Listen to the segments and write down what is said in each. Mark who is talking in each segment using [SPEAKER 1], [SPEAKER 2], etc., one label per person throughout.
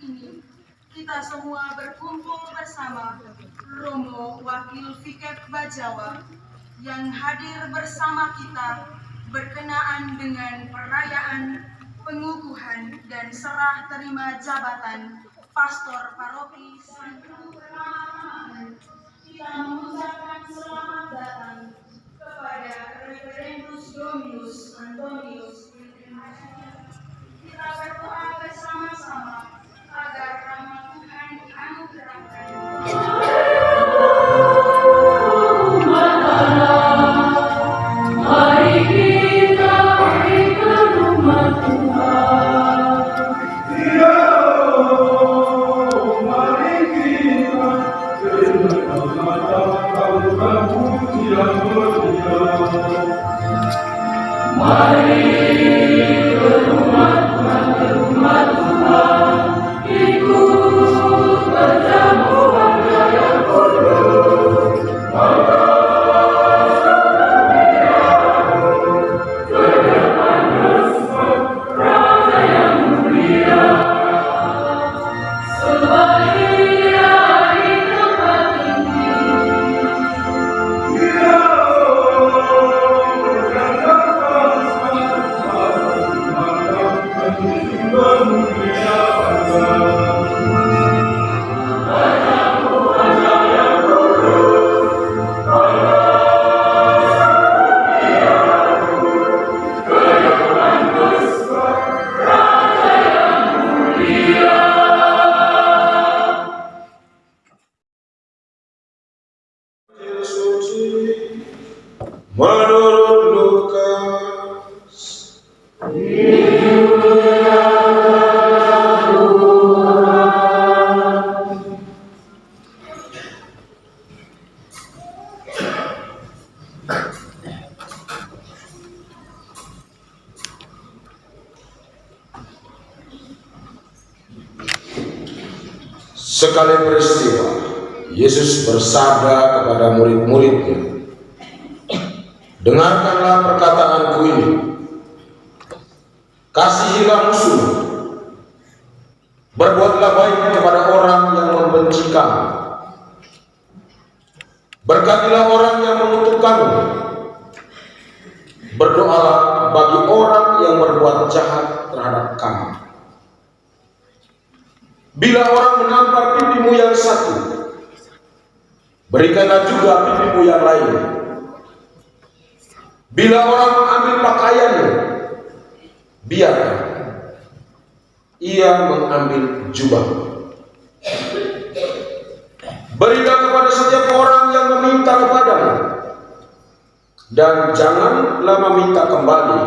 [SPEAKER 1] ini kita semua berkumpul bersama Romo Wakil Fikep Bajawa yang hadir bersama kita berkenaan dengan perayaan pengukuhan dan serah terima jabatan Pastor Paroki Santo Bernard. Kita mengucapkan selamat datang kepada Reverendus Dominus Antonius. Kita berdoa bersama-sama agar rahmat Tuhan dianugerahkan. Mari kita pergi ke rumah Tuhan. Mari kita mari ke rumah Tuhan, ke rumah Tuhan, ikut perjamuan raya kudus.
[SPEAKER 2] Menurut Lukas. Sekali peristiwa, Yesus bersabda kepada murid-muridnya, "Dengarkanlah perkataanku ini, kasihilah musuh, berbuatlah baik kepada orang yang membenci kamu, berkatilah orang yang mengutuk kamu, berdoalah bagi orang yang berbuat jahat terhadap kamu. Bila orang menampar pipimu yang satu, berikanlah juga pipimu yang lain. Bila orang mengambil pakaianmu, biarkan ia mengambil jubahmu. Berilah kepada setiap orang yang meminta kepadamu, dan janganlah meminta kembali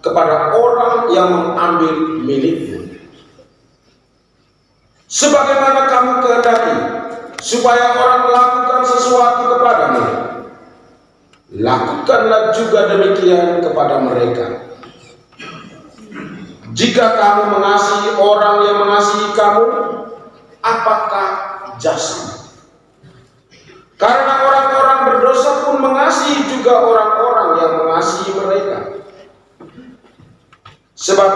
[SPEAKER 2] kepada orang yang mengambil milikmu. Sebagaimana kamu kehendaki supaya orang melakukan sesuatu kepadamu, lakukanlah juga demikian kepada mereka. Jika kamu mengasihi orang yang mengasihi kamu, apakah jasamu? Karena orang-orang berdosa pun mengasihi juga orang-orang yang mengasihi mereka. Sebab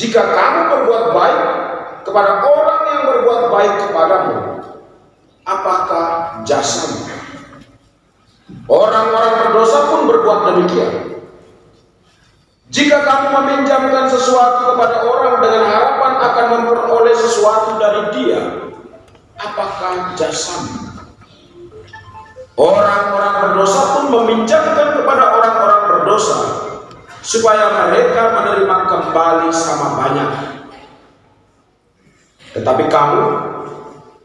[SPEAKER 2] jika kamu berbuat baik kepada orang yang berbuat baik kepadamu, apakah jasamu? Orang-orang berdosa pun berbuat demikian. Jika kamu meminjamkan sesuatu kepada orang dengan harapan akan memperoleh sesuatu dari dia, apakah jasamu? Orang-orang berdosa pun meminjamkan kepada orang-orang berdosa supaya mereka menerima kembali sama banyak. Tetapi kamu,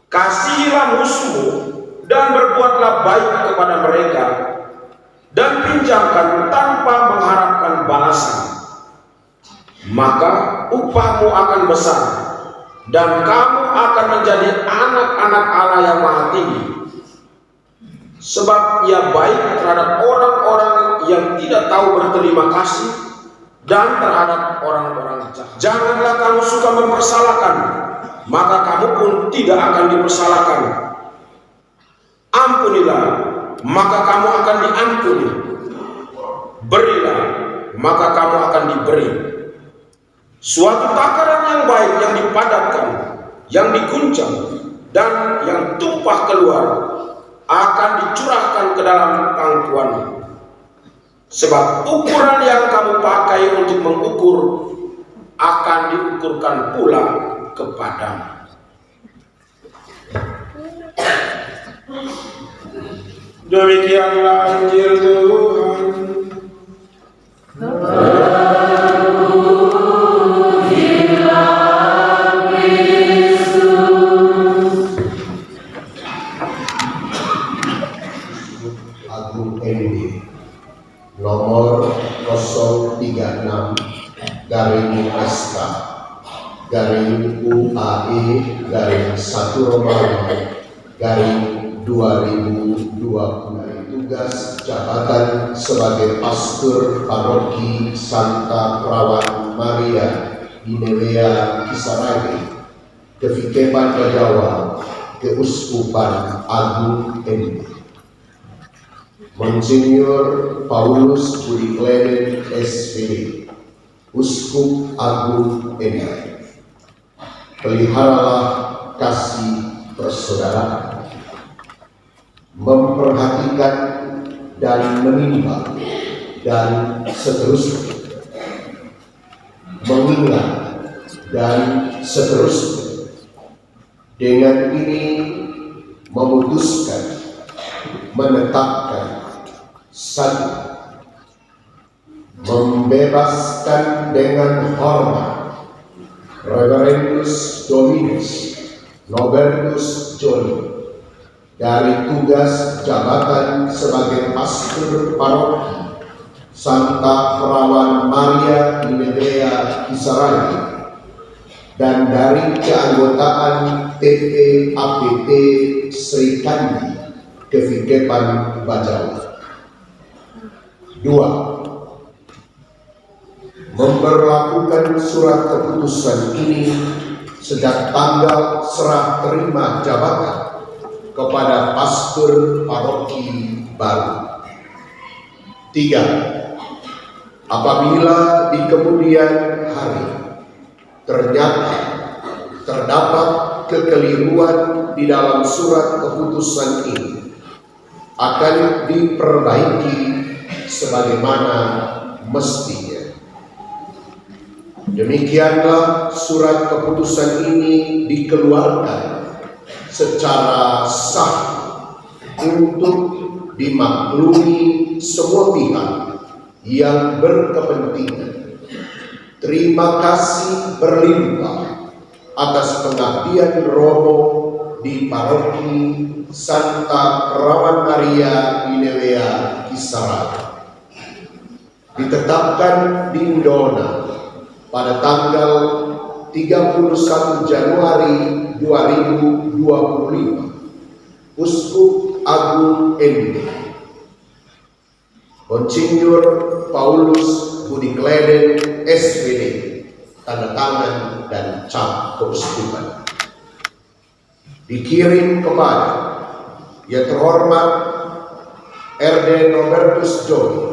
[SPEAKER 2] kasihilah musuhmu dan berbuatlah baik kepada mereka, dan pinjamkan tanpa mengharapkan balasan. Maka upahmu akan besar, dan kamu akan menjadi anak-anak Allah yang Maha Tinggi. Sebab ia baik terhadap orang-orang yang tidak tahu berterima kasih, dan terhadap orang-orang jahat. Janganlah kamu suka mempersalahkan, maka kamu pun tidak akan dipersalahkan. Ampunilah, maka kamu akan diampuni. Berilah, maka kamu akan diberi. Suatu takaran yang baik yang dipadatkan yang diguncang dan yang tumpah keluar akan dicurahkan ke dalam pangkuanmu. Sebab ukuran yang kamu pakai untuk mengukur akan diukurkan pula kepadamu. Demikianlah Injil Tuhan.
[SPEAKER 3] Agung ND nomor 036 garing SK garing UAE garing 1 Romawi garing 2020. Tugas jabatan sebagai pastor paroki Santa Perawan Maria Ninevea Kisaragi, Kevikepan Bajawa, Keuskupan Agung ND. Monsinyur Paulus Budi Kleden SPD, Uskup Agung ND. Peliharalah kasih persaudaraan, memperhatikan dan menimbang dan seterusnya, mengingat dan seterusnya. Dengan ini memutuskan, menetapkan, satu, membebaskan dengan hormat Reverendus Dominus Nobertus Joni dari tugas jabatan sebagai pastor paroki Santa Perawan Maria Ninevea Kisaragi dan dari keanggotaan TPAPT Sri Kandi Kevikepan Bajawa. 2. Memperlakukan surat keputusan ini sejak tanggal serah terima jabatan kepada pastor paroki baru. 3. Apabila di kemudian hari ternyata terdapat kekeliruan di dalam surat keputusan ini, akan diperbaiki sebagaimana mestinya. Demikianlah surat keputusan ini dikeluarkan secara sah untuk dimaklumi semua pihak yang berkepentingan. Terima kasih berlimpah atas pengabdian Romo di paroki Santa Perawan Maria Ninevea Kisaragi. Ditetapkan di Indona pada tanggal 31 Januari 2025, Uskup Agung ND, Monsinyur Paulus Budi Kleden SPD, tanda tangan dan cap keuskupan. Dikirim kepada yang terhormat RD Nobertus Joni,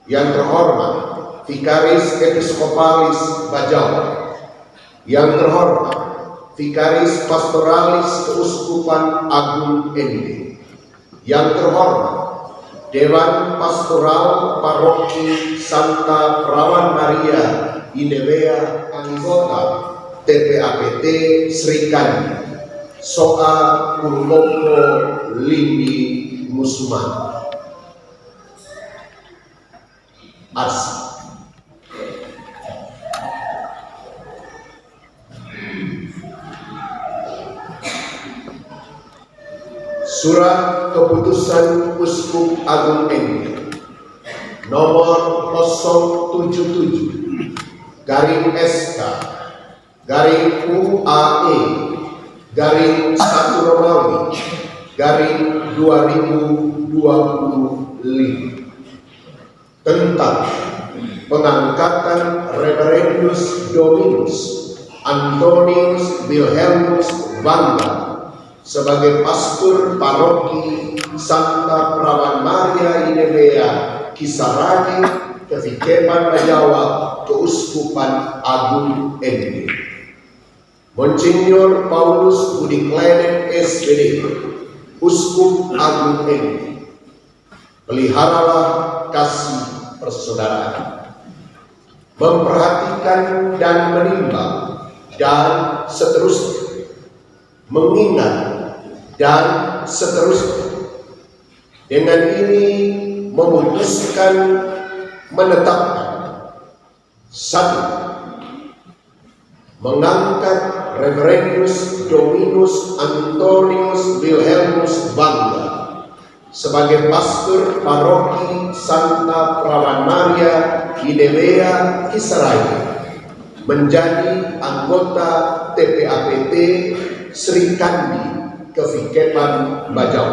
[SPEAKER 3] yang terhormat Vikaris Episkopalis Bajawa, yang terhormat Vikaris Pastoralis Keuskupan Agung ND, yang terhormat Dewan Pastoral Paroki Santa Perawan Maria Ninevea, anggota TPAPT Sri Kandi, Soa Purwoko Lindi Musman. Arsi. Surat keputusan Uskup Agung ND nomor 077 garing SK garing UAE garing 1 Romawi garing 2025 tentang pengangkatan Reverendus Dominus Antonius Wilhelmus Vanda sebagai pastor paroki Santa Perawan Maria Ninevea Kisaragi, Kevikepan Bajawa, Keuskupan Agung ND. Monsinyur Paulus Budi Kledet SPD, Uskup Agung ND. Peliharalah kasih persaudaraan, memperhatikan dan menimbang dan seterusnya, mengingat dan seterusnya. Dengan ini memutuskan menetapkan: 1. Mengangkat Reverendus Dominus Antonius Wilhelmus Bangga sebagai pastor paroki Santa Prawan Maria Idewea Kisaraya, menjadi anggota TPAPT Sri Kandi Kevikepan Bajau.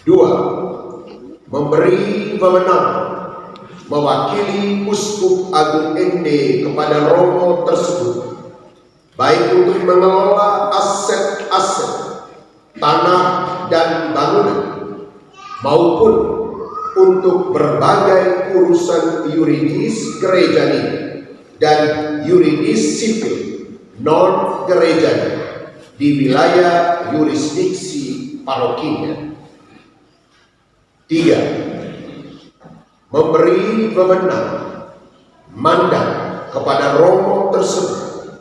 [SPEAKER 3] 2. Memberi wewenang mewakili Uskup Agung ND kepada romo tersebut, baik untuk mengelola aset-aset tanah dan bangunan maupun untuk berbagai urusan yuridis gereja dan yuridis sipil non gereja di wilayah yurisdiksi parokinya. 3. Memberi wewenang mandat kepada romo tersebut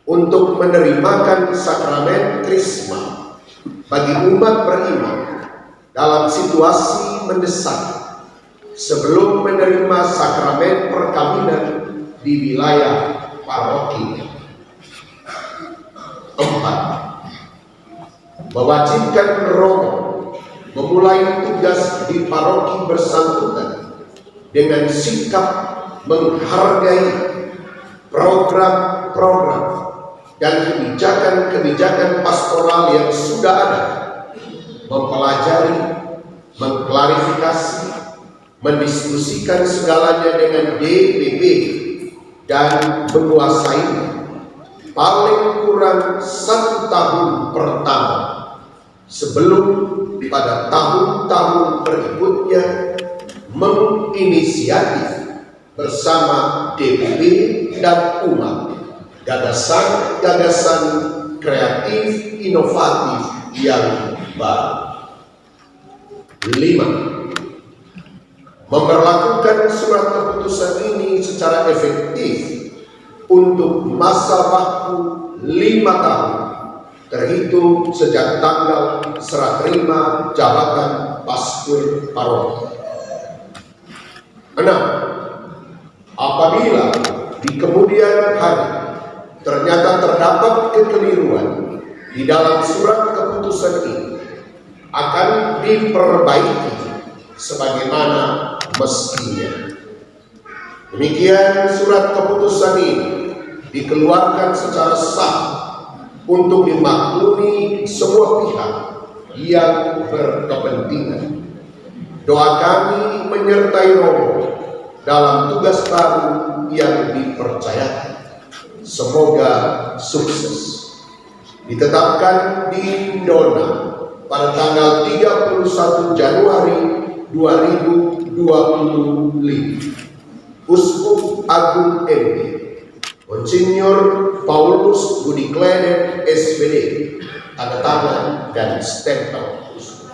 [SPEAKER 3] untuk menerimakan sakramen Krisma bagi umat beriman dalam situasi mendesak sebelum menerima sakramen perkawinan di wilayah paroki. 4. Mewajibkan romo memulai tugas di paroki bersangkutan dengan sikap menghargai program-program dan kebijakan-kebijakan pastoral yang sudah ada, mempelajari, mengklarifikasi, mendiskusikan segalanya dengan DPP dan menguasai paling kurang 1 tahun pertama sebelum pada tahun-tahun berikutnya menginisiatif bersama DPP dan umat gagasan-gagasan kreatif inovatif yang baru. 5. Memperlakukan surat keputusan ini secara efektif untuk masa waktu 5 tahun terhitung sejak tanggal serah terima jabatan pastor paroki. 6. Apabila di kemudian hari ternyata terdapat kekeliruan di dalam surat keputusan ini, akan diperbaiki sebagaimana mestinya. Demikian surat keputusan ini dikeluarkan secara sah untuk dimaklumi semua pihak yang berkepentingan. Doa kami menyertai romo dalam tugas baru yang dipercayakan. Semoga sukses. Ditetapkan di Dona pada tanggal 31 Januari 2025. Uskup Agung ND Monsinyur Paulus Budi Kledet SPD, tanda tangan dan stempel uskup.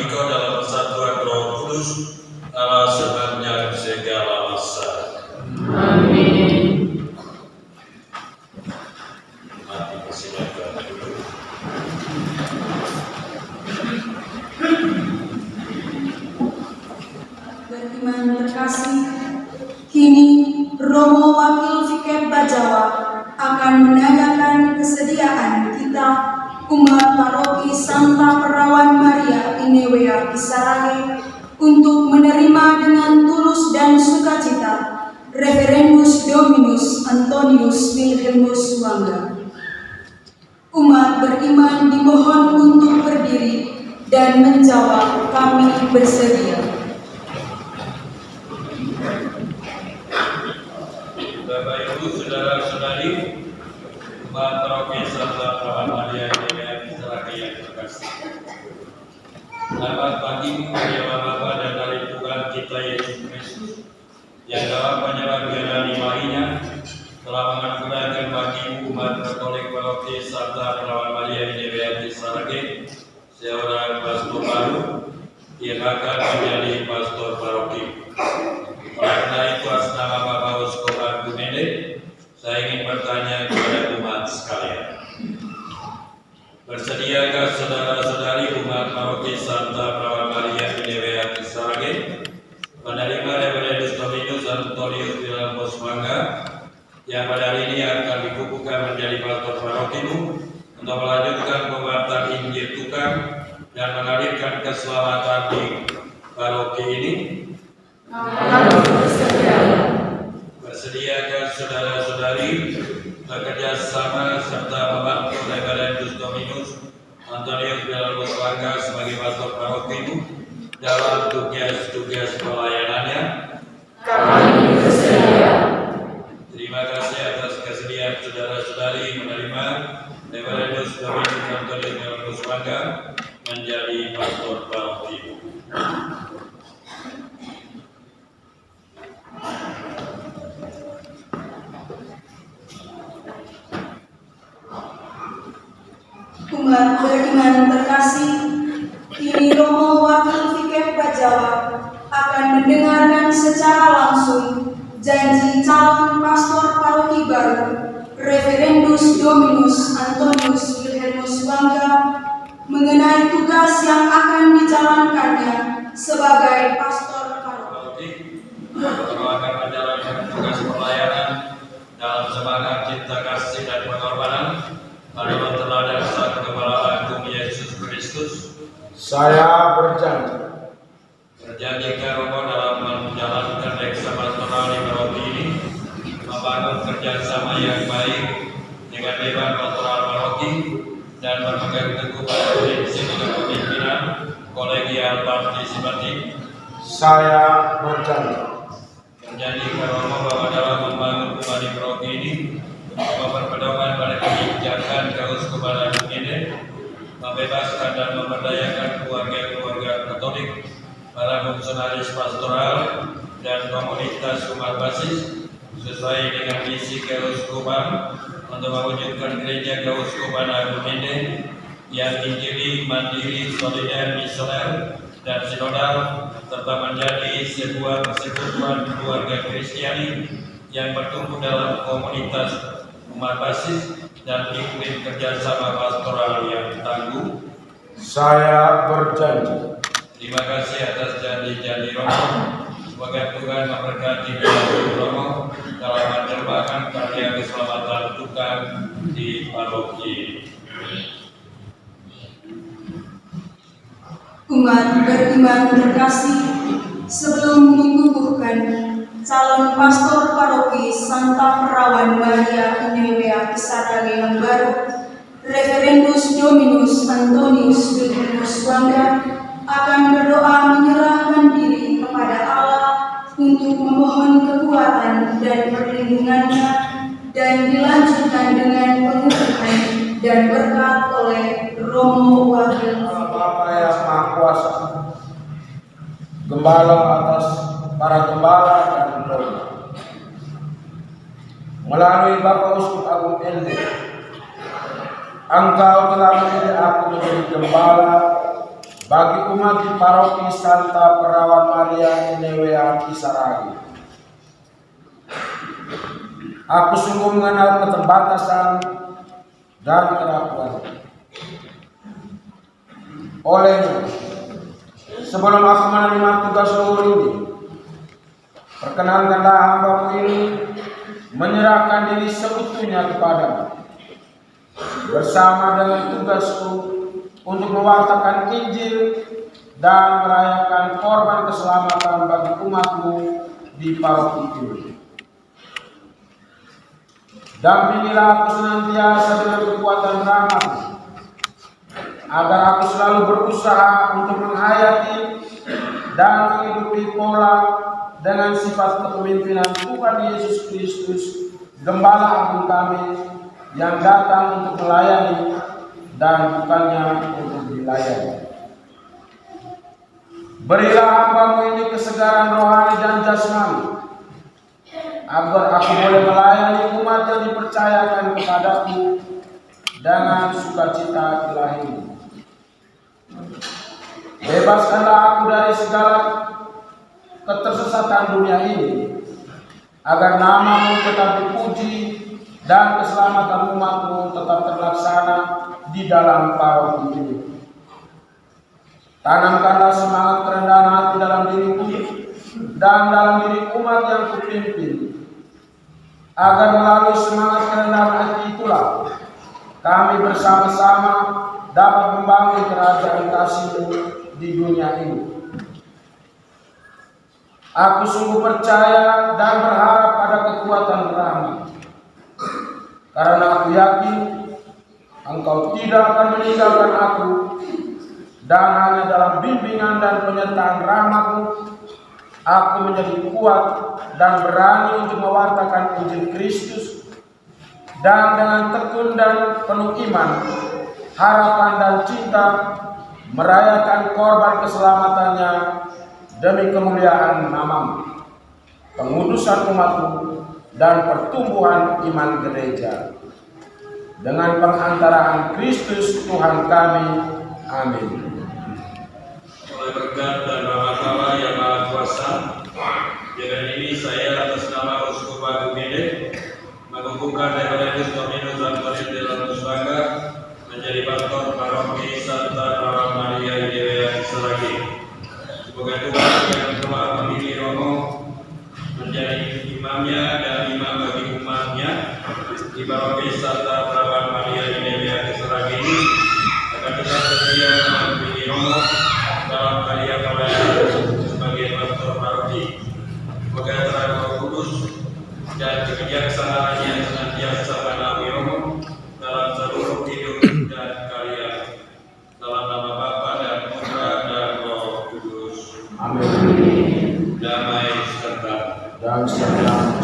[SPEAKER 4] Engkau dalam persatuan Roh Kudus, Allah sepanjang segala masa.
[SPEAKER 1] Amin.
[SPEAKER 4] Mari persilakan duduk.
[SPEAKER 5] Beriman terkasih, kini Romo Wakil Fikep Bajawa akan menanyakan kesediaan kita umat Paroki Santa Perawan Maria Inewea Kisarage untuk menerima dengan tulus dan sukacita Reverendus Dominus Antonius Wilhelmus Wangga. Umat beriman dimohon untuk berdiri dan menjawab, kami bersedia.
[SPEAKER 4] Bapak Ibu, saudara-saudari, umat Paroki Santa Perawan Maria Inewea Kisarage yang terkasih. Selamat pagi, Maria Bapa dan dari Tuhan kita Yesus Kristus yang dalam penyelenggaraan ilahinya telah menganugerahkan bagi umat Katolik Paroki Santa Perawan Maria Inewea Kisarage seorang pastor baru yang akan menjadi pastor paroki. Karena itu atas nama Bapak Uskup Agung Mende, saya ingin bertanya kepada umat sekalian. Bersediakah saudara-saudari umat Paroki Santa Perawan Maria Inewea Kisarage menerima Reverendus Dominus Antonius Wilhelmus Wangga yang pada hari ini akan dikukuhkan menjadi pastor parokimu untuk melanjutkan pemberitaan Injil Tuhan dan menghadirkan keselamatan di paroki ini? Bersediakah saudara-saudari bekerja sama serta membantu Reverendus Dominus Antonius Wilhelmus Wangga sebagai pastor parokimu dalam tugas-tugas pelayanannya?
[SPEAKER 1] Kami bersedia.
[SPEAKER 4] Terima kasih atas kesediaan saudara-saudari menerima Reverendus Dominus Antonius Wilhelmus Wangga menjadi pastor parokimu.
[SPEAKER 5] Umat beriman terkasih, kini Romo Wakil Fikep Bajawa akan mendengarkan secara langsung janji calon pastor paroki baru Reverendus Dominus Antonius Wilhelmus Wangga mengenai tugas yang akan dijalankannya sebagai pastor paroki.
[SPEAKER 4] Kalau akan menjalankan tugas pelayanan dalam semangat cinta kasih dan pengorbanan menurut teladan Sang Gembala Agung Yesus Kristus,
[SPEAKER 2] Saya berjanji
[SPEAKER 4] berjanjikan Romo dalam menjalankan reksa pastoral di paroki ini membangun kerjasama yang baik dengan dewan pastoral paroki dan berpegang teguh pada prinsip kepemimpinan kolegial partisipatif.
[SPEAKER 2] Saya berjanji
[SPEAKER 4] Berjanjikan Romo bahwa dalam membangun kembali paroki ini berpedoman pada kebijakan Keuskupan Agung ini, membebaskan dan memberdayakan keluarga-keluarga Katolik, para fungsionaris pastoral dan komunitas umat basis sesuai dengan misi Keuskupan untuk mewujudkan gereja Keuskupan Agung ini yang injili, mandiri, solider, misioner, dan sinodal, serta menjadi sebuah persekutuan keluarga Kristiani yang bertumbuh dalam komunitas umat basis dan iklim kerjasama pastoral yang tangguh.
[SPEAKER 2] Saya berjanji
[SPEAKER 4] Terima kasih atas janji-janji Romo. Semoga Tuhan memberkati Romo dalam menerjemahkan karya keselamatan Tuhan di paroki.
[SPEAKER 5] Umat beriman terkasih, sebelum dikukuhkan calon pastor paroki Santa Perawan Maria Inewea Kisarage yang baru, Reverendus Dominus Antonius Wilhelmus Wangga akan berdoa menyerahkan diri kepada Allah untuk memohon kekuatan dan perlindungannya dan dilanjutkan dengan pengukuhan dan berkat oleh Romo Wakil
[SPEAKER 2] Bapa yang Maha Kuasa, Gembala atas para gembala dan Romo, melalui Bapak Uskup Agung Ende, Engkau telah menjadi aku menjadi gembala bagi umat di Paroki Santa Perawan Maria Inewea Kisaragi. Aku sungguh mengenal keterbatasan dan kerapuan. Olehnya, sebelum aku menerima tugas luhur ini, perkenankanlah hamba-Mu ini menyerahkan diri seutuhnya kepadamu, bersama dengan tugasku untuk mewartakan Injil dan merayakan korban keselamatan bagi umat-Mu di paroki ini. Dampingilah aku senantiasa dengan kekuatan rahmat-Mu, agar aku selalu berusaha untuk menghayati dan menghidupi pola dengan sifat kepemimpinan Tuhan Yesus Kristus, Gembala Agung kami, yang datang untuk melayani dan bukannya untuk dilayani. Berilah hamba-Mu ini kesegaran rohani dan jasmani, agar aku boleh melayani umat yang dipercayakan kepadaku dengan sukacita ilahi. Bebaskanlah aku dari segala ketersesatan dunia ini, agar nama-Mu tetap dipuji dan keselamatan umat-Mu tetap terlaksana di dalam paroki ini. Tanamkanlah semangat kerendahan hati dalam diriku dan dalam diri umat yang kupimpin, agar melalui semangat kerendahan hati itulah kami bersama-sama dapat membangun kerajaan kasih-Mu di dunia ini. Aku sungguh percaya dan berharap pada kekuatan rahmat, karena aku yakin Engkau tidak akan meninggalkan aku, dan hanya dalam bimbingan dan penyertaan rahmat-Mu aku menjadi kuat dan berani untuk mewartakan Injil Kristus, dan dengan tekun dan penuh iman, harapan dan cinta merayakan korban keselamatannya demi kemuliaan nama-Mu, pengudusan umat-Mu, dan pertumbuhan iman gereja. Dengan pengantaraan Kristus Tuhan kami. Amin.
[SPEAKER 4] Oleh berkat dan rahmat Allah yang Maha Kuasa, dengan ini saya atas nama Uskup Agung Gede mengukuhkan Reverendus Dominus Antonis de la Nusaga menjadi pastor paroki Santa Perawan Maria Inewea Kisaragi. Semoga Tuhan yang telah memilih Romo menjadi imamnya dan imam bagi umatnya di paroki Santa Perawan Maria Inewea Kisaragi ini akan tetap setia mendampingi Romo dalam karya pelayanan sebagai pastor paroki. Semoga terang Roh Kudus dan kebijaksanaan yang senantiasa menaungi Romo dalam seluruh hidup dan karya. Dalam nama Bapa dan Putra dan Roh Kudus.
[SPEAKER 2] Amin.
[SPEAKER 4] Damai serta
[SPEAKER 2] Dan sejahtera.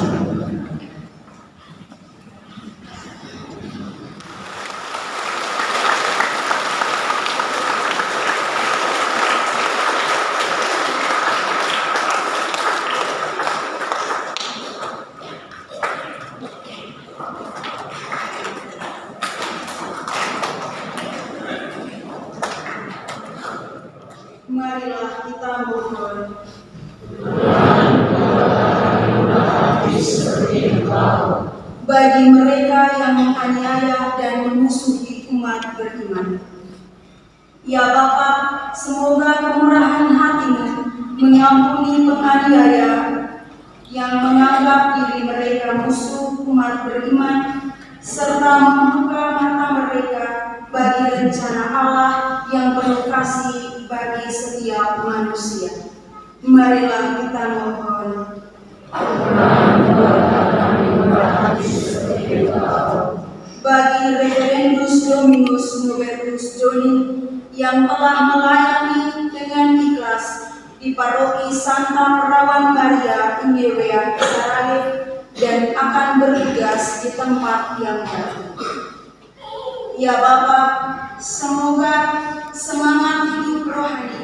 [SPEAKER 5] Marilah kita mohon. Bagi mereka yang menganiaya dan memusuhi umat beriman, ya Bapa, semoga kemurahan hati-Mu mengampuni penganiaya yang menganggap diri mereka musuh umat beriman, serta membuka mata mereka bagi rencana Allah yang penuh kasih bagi setiap manusia. Marilah kita mohon. Bagi Reverendus Dominus Novertus Joni yang telah melayani dengan ikhlas di paroki Santa Perawan Maria Inewea Kisaragi dan akan bertugas di tempat yang baru. Ya Bapa, semoga semangat hidup rohani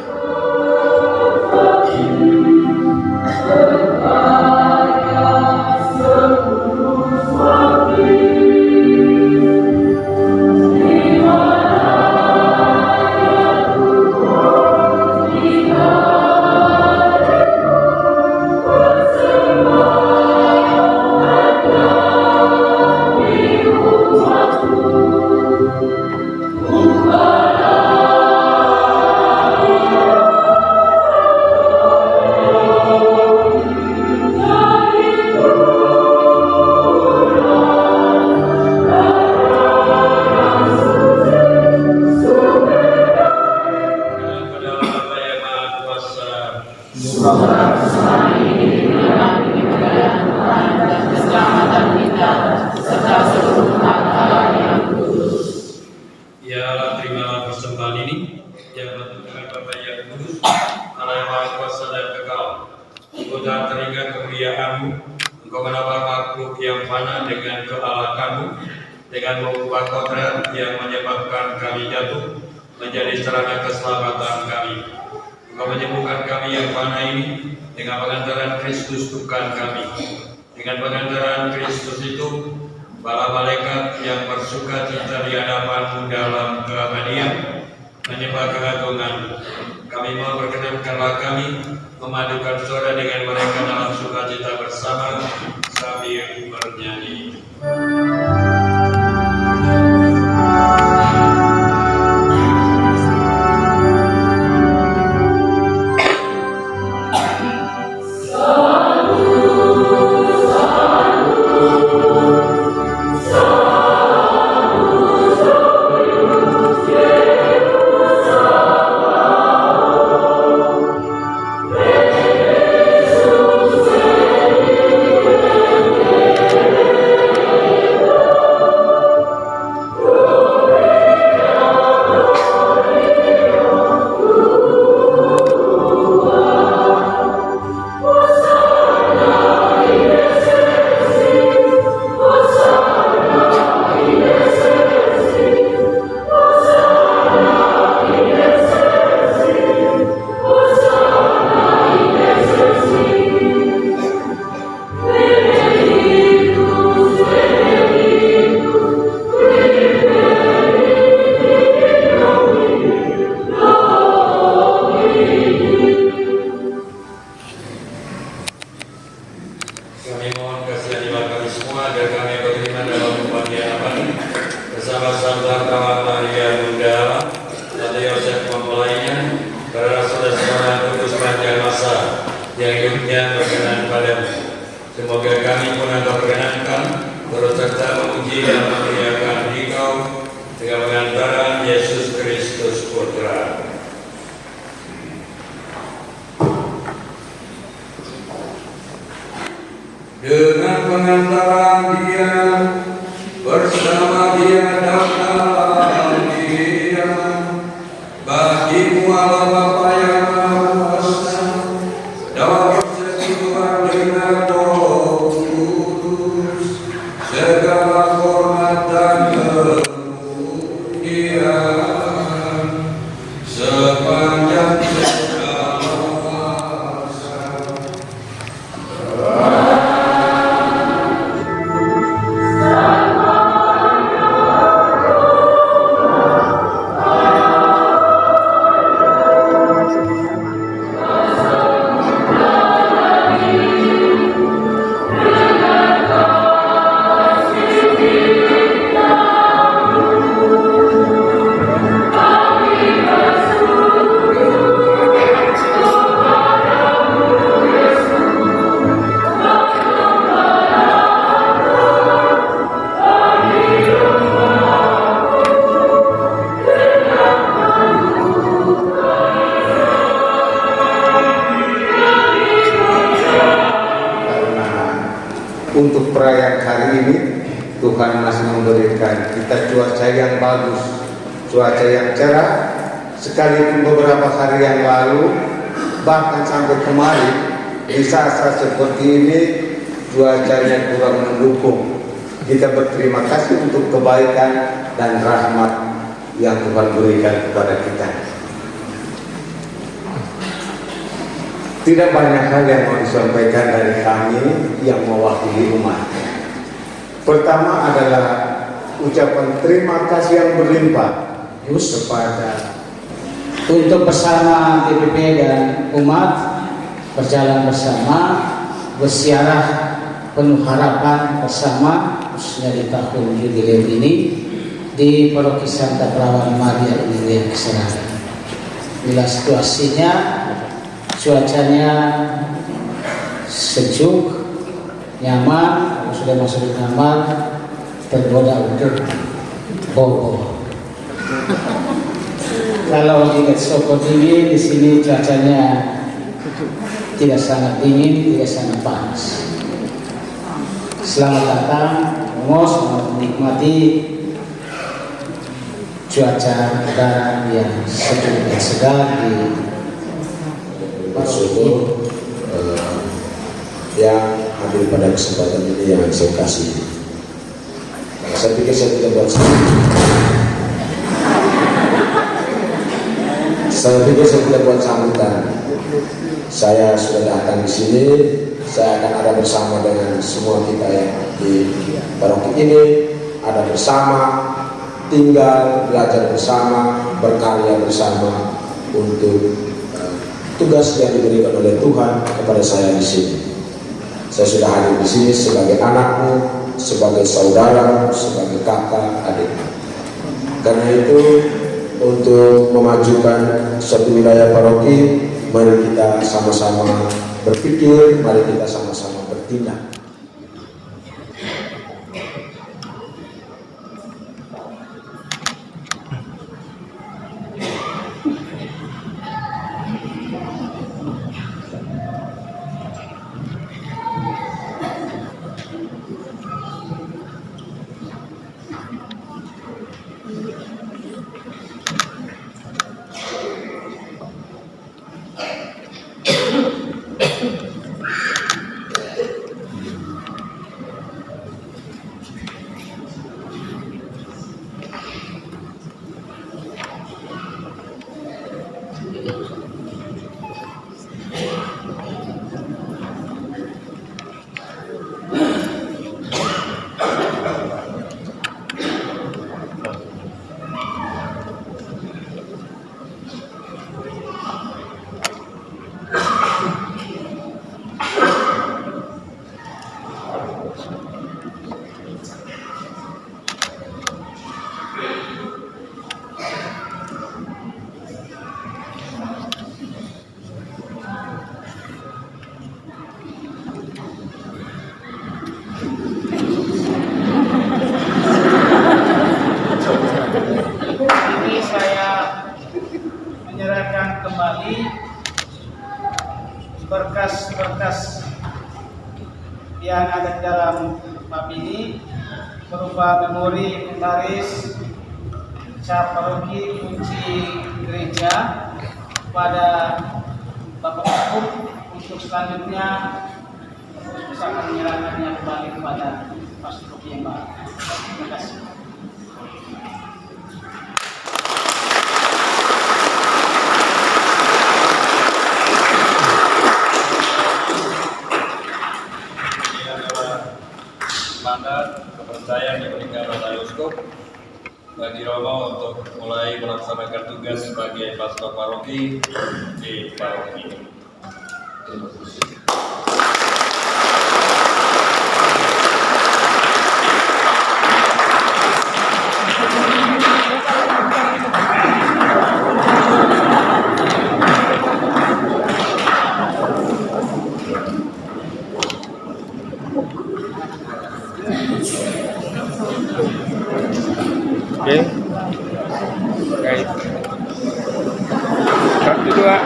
[SPEAKER 1] Semoga kesalahan ini digunakan bagi kemuliaan Tuhan dan keselamatan kita serta seluruh umat Allah yang kudus.
[SPEAKER 4] Ya Allah, terimalah persembahan ini yang penuh dengan Bapa yang kudus, Allah yang Maha Kuasa dan kekal. Engkau telah teringat kemuliaan-Mu, Engkau menambah makhluk yang fana dengan kealahanmu, dengan mengubah kodrat yang menyebabkan kami jatuh menjadi sarana keselamatan kami. Engkau menyembuhkan kami yang fana ini dengan pengantaran Kristus Tuhan kami. Dengan pengantaran Kristus itu, para malaikat yang bersuka cita di hadapan-Mu dalam keabadian menyembah keagungan. Kami mau perkenankanlah kami memadukan suara dengan mereka dalam sukacita bersama sambil bernyanyi.
[SPEAKER 6] Dengan pengantaran Dia, bersama Dia dan dalam Dia, bagi-Mu Allah Bapa yang Maha Kuasa, dalam persekutuan dengan Roh Kudus, segala hormat dan kemuliaan sepanjang segala masa.
[SPEAKER 7] Untuk perayaan hari ini, Tuhan masih memberikan kita cuaca yang bagus, cuaca yang cerah. Sekalipun beberapa hari yang lalu, bahkan sampai kemarin, di saat-saat seperti ini, cuacanya kurang mendukung. Kita berterima kasih untuk kebaikan dan rahmat yang Tuhan berikan kepada kita. Tidak banyak hal yang mau disampaikan dari kami yang mewakili umat. Pertama adalah ucapan terima kasih yang berlimpah kepada
[SPEAKER 8] untuk bersama DPP dan umat berjalan bersama, bersiarah penuh harapan bersama, khususnya di tahun jubileum ini di Paroki Santa Perawan Maria Emilia Keserangan. Bila situasinya, cuacanya sejuk, nyaman. Kalau sudah masuk di kamar, tergoda untuk bobo. Kalau di Soko tinggi, di sini cuacanya tidak sangat dingin, tidak sangat panas. Selamat datang, selamat menikmati cuaca udara yang sejuk dan segar di
[SPEAKER 2] bersyukur yang hadir pada kesempatan ini yang saya kasih. Saya pikir saya tidak buat sambutan. Saya sudah datang di sini. Saya akan ada bersama dengan semua kita yang di paroki ini, ada bersama, tinggal, belajar bersama, berkarya bersama untuk tugas yang diberikan oleh Tuhan kepada saya di sini. Saya sudah hadir di sini sebagai anakmu, sebagai saudara, sebagai kakak, adik. Karena itu, untuk memajukan suatu wilayah paroki, mari kita sama-sama berpikir, mari kita sama-sama bertindak.
[SPEAKER 9] Kembali berkas-berkas yang ada di dalam map ini berupa memori inventaris, cap paroki, kunci gereja pada Bapak Uskup. Untuk selanjutnya bisa menyerahkannya kembali kepada Pastor yang baru. Terima kasih.
[SPEAKER 4] Mandat kepercayaan yang diberikan oleh Uskup bagi Romo untuk mulai melaksanakan tugas sebagai pastor paroki di paroki ini. Terima kasih.
[SPEAKER 6] Oke, baik. Satu dua.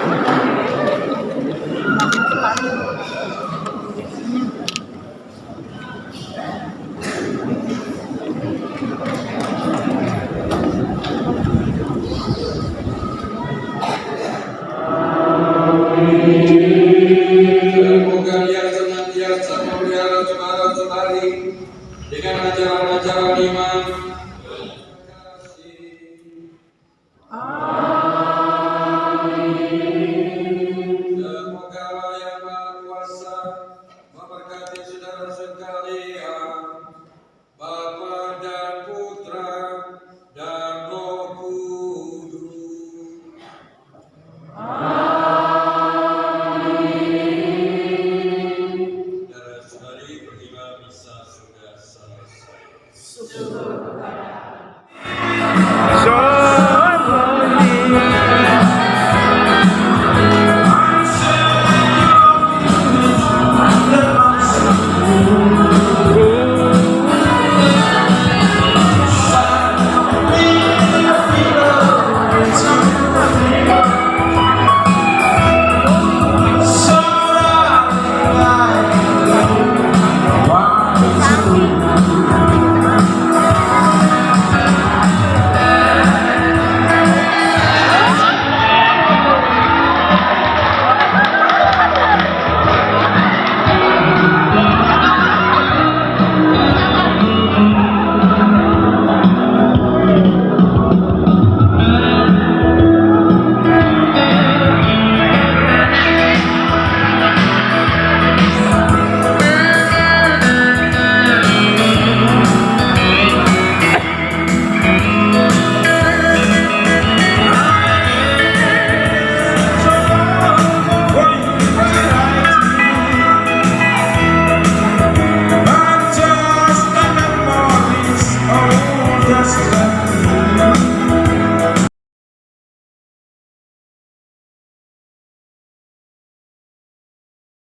[SPEAKER 10] Semoga dia senantiasa memelihara saudara-saudari dengan ajaran-ajaran iman. Semoga